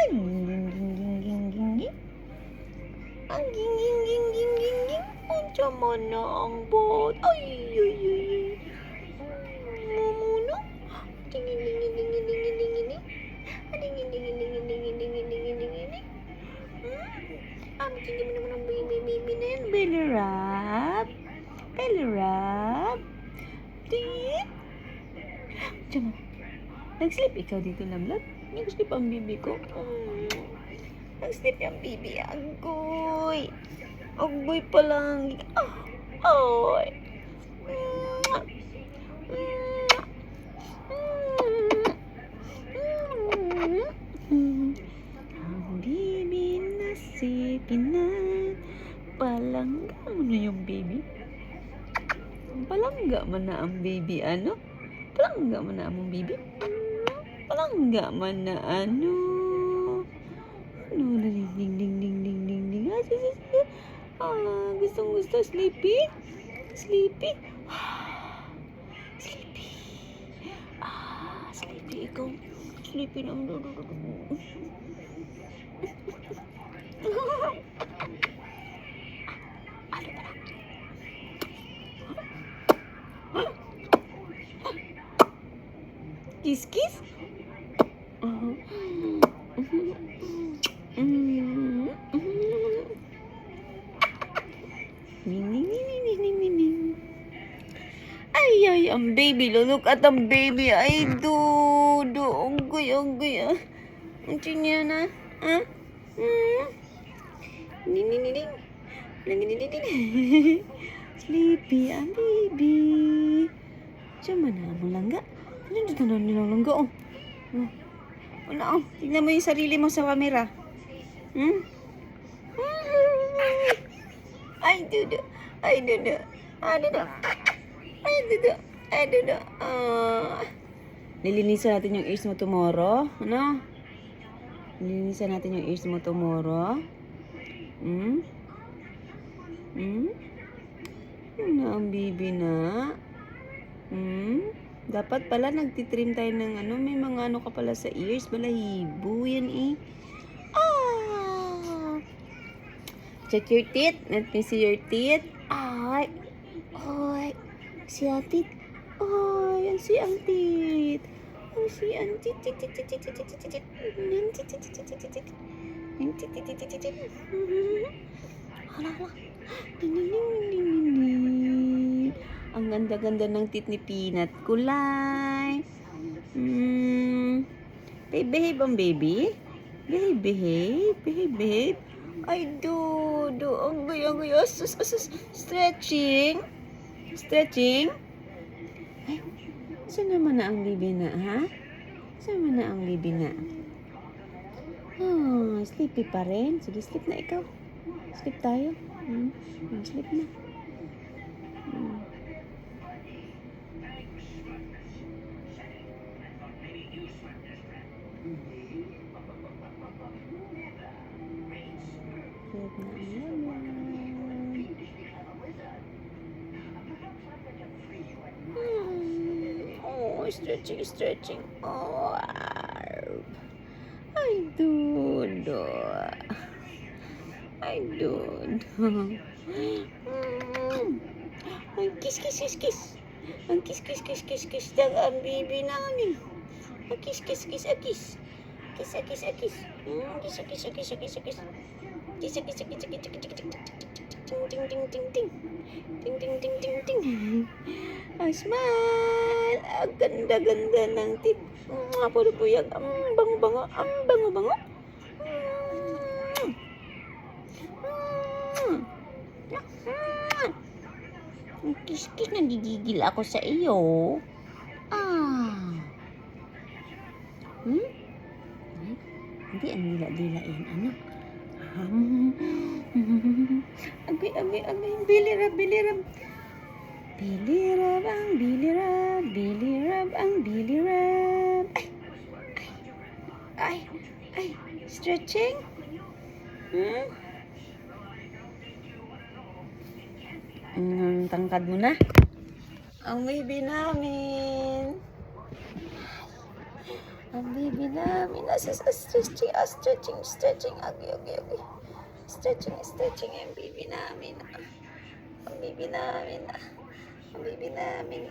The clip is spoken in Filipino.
Ay, ging, ging, ging, ging, ging, ging, ging. Ang ging, ging, ging, ging, ging, ging. Andiyan man na ang bot. Ay, ay, ay, ay. Mumuno. Dingin, dingin, dingin, dingin, dingin, dingin. Dingin, dingin, dingin, dingin, dingin, dingin, dingin, dingin. Tingnan mo naman ang baby na yan. Belly rub. Belly rub. Tingin. Diyan mo. Nag-sleep ikaw dito, Lamlag? Nag-sleep ang bibi ko. Nag-sleep yung bibi. Agoy. Agoy pa lang. Ay. Ang bibi na si Pinan. Palangga mo na yung baby. Palangga man na ang baby, ano? Palangga man na ang baby. Palangga man na ano? Ano na ding ding ding ding ding ding ding. Gustong gusto. Sleepy? Sleepy? Sleepy. Sleepy ikaw. Sleepy na ang Kiss kiss? Ay, ang baby. Look at ang baby. Ay, dudo. Unggoy. Ang tinya na. Ha? Ning. Sleepy, ang baby. Diyan man na mo langga. Ano dito na nilang langga, oh. Wala, oh. Tignan mo yung sarili mo sa camera. Ay, dudo. Nilinisan natin yung ears mo tomorrow. Ano? Nilinisan natin yung ears mo tomorrow. Ano ang bibi na? Dapat pala nagtitrim tayo ng ano. May mga ano ka pala sa ears. Balahibo yan eh. Check your teeth. Let me see your teeth. Ay. Si ang teeth. Yan si ang teeth. Si ang teeth. Hala. Ang ganda-ganda ng teeth ni Peanut. Kulay. Behave ang baby. Behave. Ay, dudo. Ang goy. Stretching. Ay, saan naman na ang bibi na, ha? Saan naman na ang bibi na? Sleepy pa rin. Sige, sleep na ikaw. Sleep tayo. Sleep na. Stretching. Ay, dudo. Ay, kiss. Ang kiss. Dag ang bibi namin. Kiss. Kiss. Ting. Smile. Ang ganda ng tip. Puyag. Ang bango. Kiss, nagigigil ako sa iyo. Hindi, ang dila yan, ano? Abi, Billy Rub. Billy Rub. Ay, stretching? Tangkad mo na. Ang baby namin. Ang baby namin. Stretching, stretching, stretching. Okay, okay, okay. Stretching, stretching. Ang baby namin. Ang baby namin. Ang baby namin.